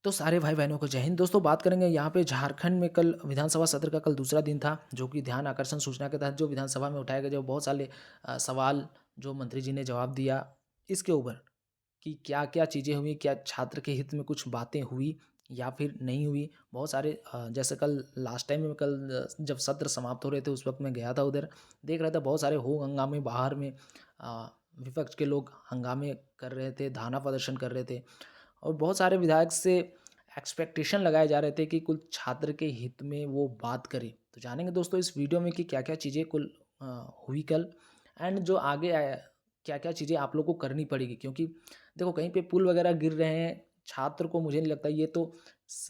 तो सारे भाई बहनों को जय हिंद। दोस्तों बात करेंगे यहाँ पे झारखंड में कल विधानसभा सत्र का कल दूसरा दिन था, जो कि ध्यान आकर्षण सूचना के तहत जो विधानसभा में उठाए गए जो बहुत सारे सवाल जो मंत्री जी ने जवाब दिया इसके ऊपर कि क्या-क्या चीज़ें हुई, क्या छात्र के हित में कुछ बातें हुई या फिर नहीं हुई। बहुत सारे जैसे कल लास्ट टाइम में कल जब सत्र समाप्त हो रहे थे उस वक़्त मैं गया था उधर, देख रहा था बहुत सारे हो हंगामे बाहर में विपक्ष के लोग हंगामे कर रहे थे, धरना प्रदर्शन कर रहे थे और बहुत सारे विधायक से एक्सपेक्टेशन लगाए जा रहे थे कि कुल छात्र के हित में वो बात करे। तो जानेंगे दोस्तों इस वीडियो में कि क्या-क्या चीज़ें कुल अ, हुई कल एंड जो आगे क्या-क्या चीज़ें आप लोग को करनी पड़ेगी क्योंकि देखो कहीं पे पुल वगैरह गिर रहे हैं, छात्र को मुझे नहीं लगता ये तो स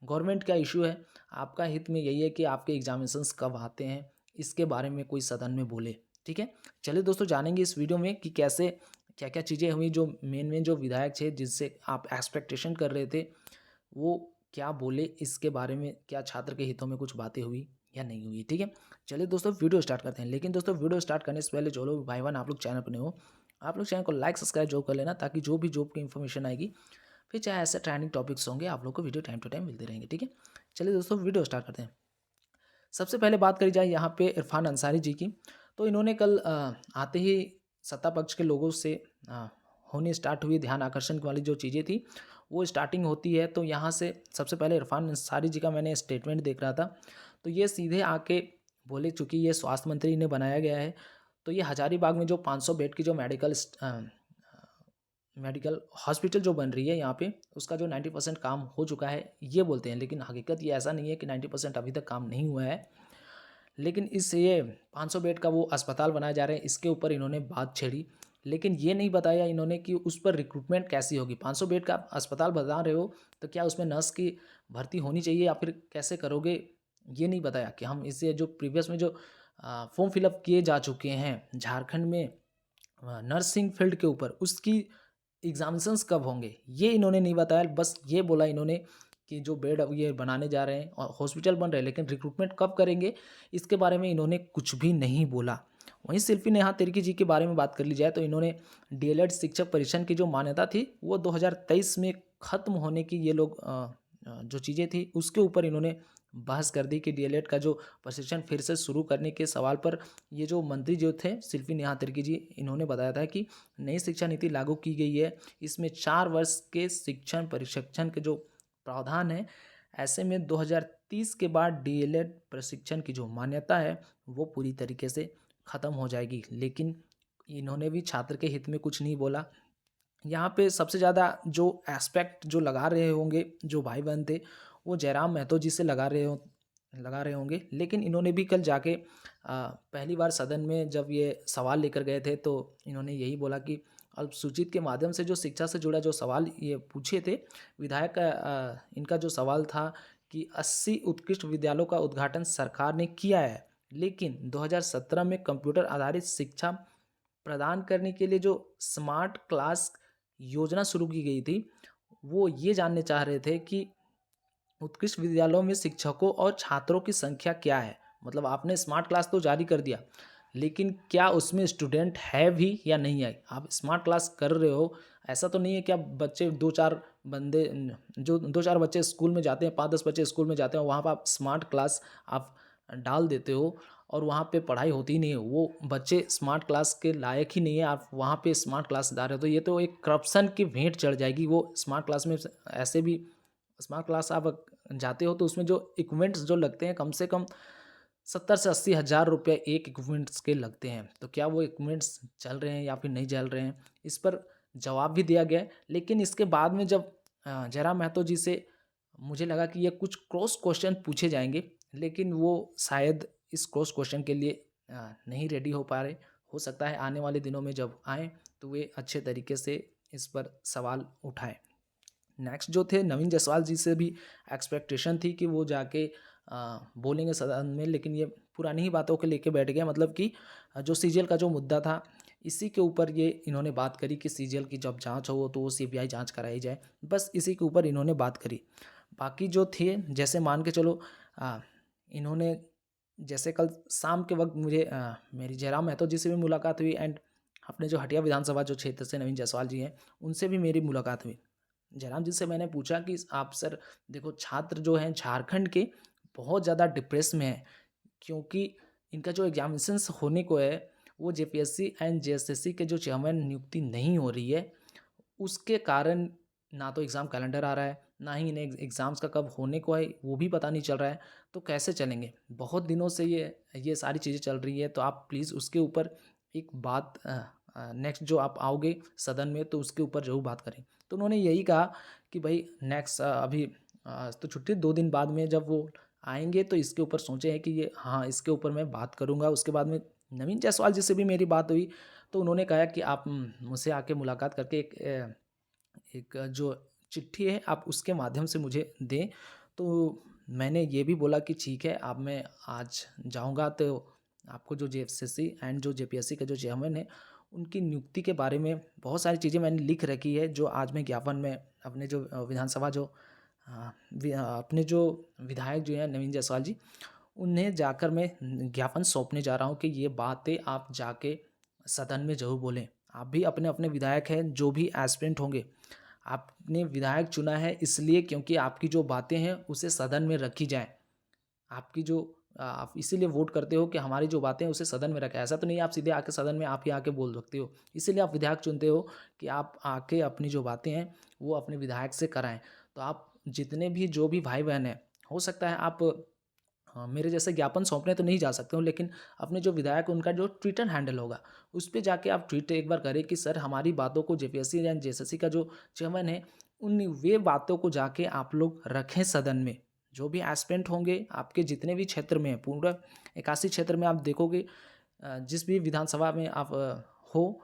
गवर्नमेंट का इश्यू है। आपका हित में यही है कि आपके एग्ज़ामिनेशंस कब आते हैं, इसके बारे में कोई सदन में बोले, ठीक है? चलिए दोस्तों जानेंगे इस वीडियो में कि कैसे क्या-क्या चीज़ें हुई जो मेन-मेन जो विधायक थे जिससे आप एक्सपेक्टेशन कर रहे थे, वो क्या बोले इसके बारे में, क्या छात्र के हितों में कुछ बातें हुई या नहीं हुई, ठीक है? चलिए दोस्तों वीडियो स्टार्ट करते हैं। लेकिन दोस्तों वीडियो स्टार्ट करने से पहले जो लोग भाई-बहन आप लोग चैनल पर नए हो, आप लोग चैनल को लाइक, सब्सक्राइब ज़रूर कर लेना ताकि जो भी जॉब की इन्फॉर्मेशन आएगी, फिर चाहे ऐसे ट्रेंडिंग टॉपिक्स होंगे, आप लोग को वीडियो टाइम टू टाइम मिलते रहेंगे, ठीक है? चलिए दोस्तों वीडियो स्टार्ट करते हैं। सबसे पहले बात करी जाए यहाँ पे इरफान अंसारी जी की, तो इन्होंने कल आते ही सत्ता पक्ष के लोगों से अ, होनी स्टार्ट हुई ध्यान आकर्षण वाली जो चीज़ें थी, वो स्टार्टिंग होती है। तो यहाँ से सबसे पहले इरफान अंसारी जी का मैंने स्टेटमेंट देख रहा था, तो ये सीधे आके बोले चूँकि ये स्वास्थ्य मंत्री ने बनाया गया है, तो ये हज़ारीबाग में जो 500 बेड की जो मेडिकल हॉस्पिटल जो बन रही है यहाँ पे, उसका जो 90% काम हो चुका है, ये बोलते हैं। लेकिन हकीकत ये ऐसा नहीं है कि 90% अभी तक काम नहीं हुआ है। लेकिन इस ये 500 बेड का वो अस्पताल बनाए जा रहे हैं, इसके ऊपर इन्होंने बात छेड़ी। लेकिन ये नहीं बताया इन्होंने कि उस पर रिक्रूटमेंट कैसी होगी। 500 बेड का आप अस्पताल बना रहे हो, तो क्या उसमें नर्स की भर्ती होनी चाहिए या फिर कैसे करोगे? ये नहीं बताया कि हम इससे जो प्रीवियस में जो फॉर्म फिल अप किए जा चुके हैं झारखंड में नर्सिंग फील्ड के ऊपर, उसकी एग्ज़ामिनेशंस कब होंगे, ये इन्होंने नहीं बताया। बस ये बोला इन्होंने कि जो बेड अब ये बनाने जा रहे हैं और हॉस्पिटल बन रहे हैं, लेकिन रिक्रूटमेंट कब करेंगे, इसके बारे में इन्होंने कुछ भी नहीं बोला। वहीं शिल्पी नेहा तिर्की जी के बारे में बात कर ली जाए तो इन्होंने डीएलएड शिक्षक परीक्षण की जो मान्यता थी, वो 2023 में ख़त्म होने की ये लोग जो चीज़ें थी, उसके ऊपर इन्होंने बहस कर दी कि डीएलएड का जो प्रशिक्षण फिर से शुरू करने के सवाल पर ये जो मंत्री जो थे शिल्पी नेहा तिर्की जी, इन्होंने बताया था कि नई शिक्षा नीति लागू की गई है। इसमें 4 वर्ष के शिक्षण प्रशिक्षण के जो प्रावधान है, ऐसे में 2030 के बाद डीएलएड प्रशिक्षण की जो मान्यता है, वो पूरी तरीके से ख़त्म हो जाएगी। लेकिन इन्होंने भी छात्र के हित में कुछ नहीं बोला। यहाँ पे सबसे ज़्यादा जो एस्पेक्ट जो लगा रहे होंगे, जो भाई-बहन थे, वो जयराम महतो जी से लगा रहे होंगे। लेकिन इन्होंने भी कल जाके पहली बार सदन में जब ये सवाल लेकर गए थे, तो इन्होंने यही बोला कि अल्पसूचित के माध्यम से जो शिक्षा से जुड़ा जो सवाल ये पूछे थे, विधायक इनका जो सवाल था कि 80 उत्कृष्ट विद्यालयों का उद्घाटन सरकार ने किया है, लेकिन 2017 में कंप्यूटर आधारित शिक्षा प्रदान करने के लिए जो स्मार्ट क्लास योजना शुरू की गई थी, वो ये जानने चाह रहे थे कि उत्कृष्ट विद्यालयों में शिक्षकों और छात्रों की संख्या क्या है? मतलब आपने स्मार्ट क्लास तो जारी कर दिया, लेकिन क्या उसमें स्टूडेंट है भी या नहीं है? आप स्मार्ट क्लास कर रहे हो, ऐसा तो नहीं है कि आप बच्चे 2-4 बंदे जो 2-4 बच्चे स्कूल में जाते हैं, 5-10 बच्चे स्कूल में जाते हैं, वहाँ पे आप स्मार्ट क्लास आप डाल देते हो और वहाँ पे पढ़ाई होती ही नहीं है। वो बच्चे स्मार्ट क्लास के लायक ही नहीं है, आप वहाँ पे स्मार्ट क्लास डाल रहे हो, तो ये तो एक करप्शन की भेंट चढ़ जाएगी। वो स्मार्ट क्लास में ऐसे भी स्मार्ट क्लास आप जाते हो तो उसमें जो इक्विपमेंट्स जो लगते हैं कम से कम 70 से 80 हज़ार रुपये एक इक्विपमेंट्स के लगते हैं। तो क्या वो इक्विपमेंट्स चल रहे हैं या फिर नहीं चल रहे हैं? इस पर जवाब भी दिया गया है। लेकिन इसके बाद में जब जयराम महतो जी से मुझे लगा कि ये कुछ क्रॉस क्वेश्चन पूछे जाएँगे, लेकिन वो शायद इस क्रॉस क्वेश्चन के लिए नहीं रेडी हो पा रहे। हो सकता है आने वाले दिनों में जब आएँ, तो वे अच्छे तरीके से इस पर सवाल उठाएँ। नेक्स्ट जो थे नवीन जायसवाल जी से भी एक्सपेक्टेशन थी कि वो जाके बोलेंगे सदन में, लेकिन ये पुरानी ही बातों को लेके बैठ गए। मतलब कि जो सीजीएल का जो मुद्दा था, इसी के ऊपर ये इन्होंने बात करी कि सीजीएल की जब जांच हो तो वो सीबीआई जांच कराई जाए। बस इसी के ऊपर इन्होंने बात करी। बाकी जो थे जैसे मान के चलो इन्होंने जैसे कल शाम के वक्त मुझे मेरी जयराम महतो जी से भी मुलाकात हुई एंड अपने जो हटिया विधानसभा जो क्षेत्र से नवीन जायसवाल जी हैं, उनसे भी मेरी मुलाकात हुई। जयराम जी से मैंने पूछा कि आप सर देखो छात्र जो हैं झारखंड के बहुत ज़्यादा डिप्रेस में हैं, क्योंकि इनका जो एग्जामिनेशंस होने को है वो जेपीएससी एंड जेएसएससी के जो चेयरमैन नियुक्ति नहीं हो रही है, उसके कारण ना तो एग्ज़ाम कैलेंडर आ रहा है, ना ही इन्हें एग्ज़ाम्स का कब होने को है वो भी पता नहीं चल रहा है। तो कैसे चलेंगे? बहुत दिनों से ये सारी चीज़ें चल रही है, तो आप प्लीज़ उसके ऊपर एक बात नेक्स्ट जो आप आओगे सदन में तो उसके ऊपर ज़रूर बात करें। तो उन्होंने यही कहा कि भई नेक्स्ट अभी तो छुट्टी 2 दिन बाद में जब वो आएँगे तो इसके ऊपर सोचे हैं कि ये हाँ, इसके ऊपर मैं बात करूँगा। उसके बाद में नवीन जायसवाल जी से भी मेरी बात हुई, तो उन्होंने कहा कि आप मुझसे आके मुलाकात करके एक जो चिट्ठी है आप उसके माध्यम से मुझे दें। तो मैंने ये भी बोला कि ठीक है, अब मैं आज जाऊँगा तो आपको जो जेएसएससी एंड जो जेपीएससी के जो चेयरमैन हैं, उनकी नियुक्ति के बारे में बहुत सारी चीज़ें मैंने लिख रखी है, जो आज मैं ज्ञापन में अपने जो विधानसभा जो अपने जो विधायक जो हैं नवीन जायसवाल जी, उन्हें जाकर मैं ज्ञापन सौंपने जा रहा हूँ कि ये बातें आप जाके सदन में ज़रूर बोलें। आप भी अपने-अपने विधायक हैं, जो भी एस्पिरेंट होंगे, आपने विधायक चुना है इसलिए क्योंकि आपकी जो बातें हैं, उसे सदन में रखी जाएँ। आपकी जो आप इसीलिए वोट करते हो कि हमारी जो बातें हैं उसे सदन में रखें। ऐसा तो नहीं है आप सीधे आके सदन में आप ही आके बोल सकते हो। इसीलिए आप विधायक चुनते हो कि आप आके अपनी जो बातें हैं वो अपने विधायक से कराएँ। तो आप जितने भी जो भी भाई-बहन हैं, हो सकता है आप मेरे जैसे ज्ञापन सौंपने तो नहीं जा सकते हो, लेकिन अपने जो विधायक उनका जो ट्विटर हैंडल होगा, उस पे जाके आप ट्वीट एक बार करें कि सर हमारी बातों को जेपीएससी या जेएसएससी का जो चेयरमैन है, उन वे बातों को जाके आप लोग रखें सदन में। जो भी एस्पिरेंट होंगे आपके जितने भी क्षेत्र में हैं, पूरा 81 क्षेत्र में आप देखोगे जिस भी विधानसभा में आप हो,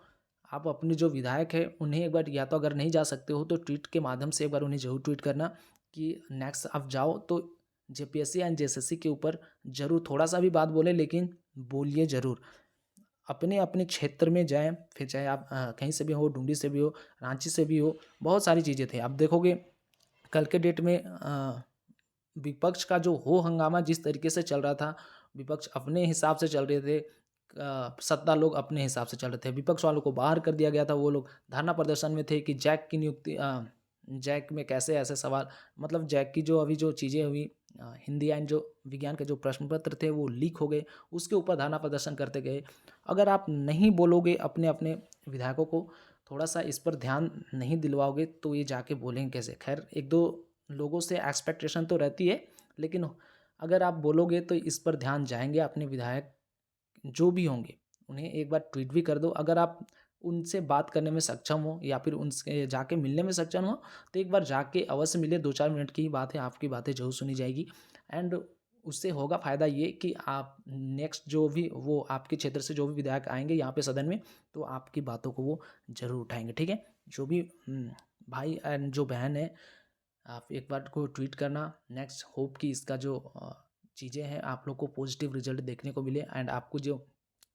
आप अपने जो विधायक हैं उन्हें एक बार या तो अगर नहीं जा सकते हो तो ट्वीट के माध्यम से एक बार उन्हें ज़रूर ट्वीट करना कि नेक्स्ट आप जाओ तो जेपीएससी एंड जेएसएससी के ऊपर ज़रूर थोड़ा-सा भी बात बोलें लेकिन बोलिए ज़रूर। अपने-अपने क्षेत्र में जाएँ, फिर चाहे आप कहीं से भी हो, डुंडी से भी हो, रांची से भी हो, बहुत सारी चीज़ें थी। आप देखोगे कल के डेट में विपक्ष का जो हो हंगामा जिस तरीके से चल रहा था, विपक्ष अपने हिसाब से चल रहे थे, सत्ता लोग अपने हिसाब से चल रहे थे। विपक्ष वालों को बाहर कर दिया गया था, वो लोग धरना प्रदर्शन में थे कि जैक की नियुक्ति जैक में कैसे ऐसे सवाल मतलब जैक की जो अभी जो चीज़ें हुई हिंदी एंड जो विज्ञान के जो प्रश्न पत्र थे वो लीक हो गए, उसके ऊपर धरना प्रदर्शन करते गए। अगर आप नहीं बोलोगे अपने-अपने विधायकों को, थोड़ा-सा इस पर ध्यान नहीं दिलवाओगे तो ये जाके बोलेंगे कैसे? खैर 1-2 लोगों से एक्सपेक्टेशन तो रहती है, लेकिन अगर आप बोलोगे तो इस पर ध्यान जाएँगे अपने विधायक जो भी होंगे, उन्हें एक बार ट्वीट भी कर दो। अगर आप उनसे बात करने में सक्षम हो या फिर उनसे जाके मिलने में सक्षम हो, तो एक बार जाके अवश्य मिलिए, 2-4 मिनट की ही बात है, आपकी बातें ज़रूर सुनी जाएगी एंड उससे होगा फ़ायदा ये कि आप नेक्स्ट जो भी वो आपके क्षेत्र से जो भी विधायक आएँगे यहाँ पे सदन में, तो आपकी बातों को वो ज़रूर उठाएँगे, ठीक है? जो भी भाई एंड जो बहन है, आप एक बार को ट्वीट करना, नेक्स्ट होप कि इसका जो चीज़ें हैं आप लोग को पॉजिटिव रिजल्ट देखने को मिले एंड आपको जो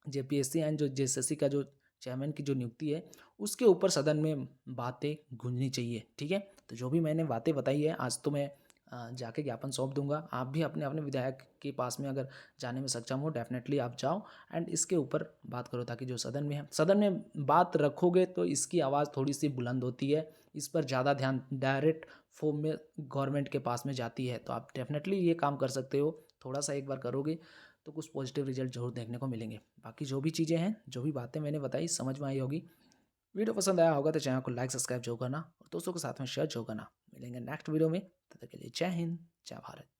जेपीएससी एंड जो जेएसएससी का जो चेयरमैन की जो नियुक्ति है, उसके ऊपर सदन में बातें गूंजनी चाहिए, ठीक है? तो जो भी मैंने बातें बताई है, आज तो मैं जाके ज्ञापन सौंप दूँगा। आप भी अपने-अपने विधायक के पास में अगर जाने में सक्षम हो, डेफ़िनेटली आप जाओ एंड इसके ऊपर बात करो ताकि जो सदन में है सदन में बात रखोगे तो इसकी आवाज़ थोड़ी-सी बुलंद होती है, इस पर ज़्यादा ध्यान डायरेक्ट फ़ॉर्म में गवर्नमेंट के पास में जाती है। तो आप डेफ़िनेटली ये काम कर सकते हो, थोड़ा-सा एक बार करोगे तो कुछ पॉजिटिव रिजल्ट ज़रूर देखने को मिलेंगे। बाकी जो भी चीज़ें हैं, जो भी बातें मैंने बताई समझ में आई होगी। वीडियो पसंद आया होगा तो चैनल को लाइक, सब्सक्राइब ज़रूर करना और दोस्तों के साथ में शेयर ज़रूर करना। मिलेंगे नेक्स्ट वीडियो में, तब तक के लिए जय हिंद, जय भारत।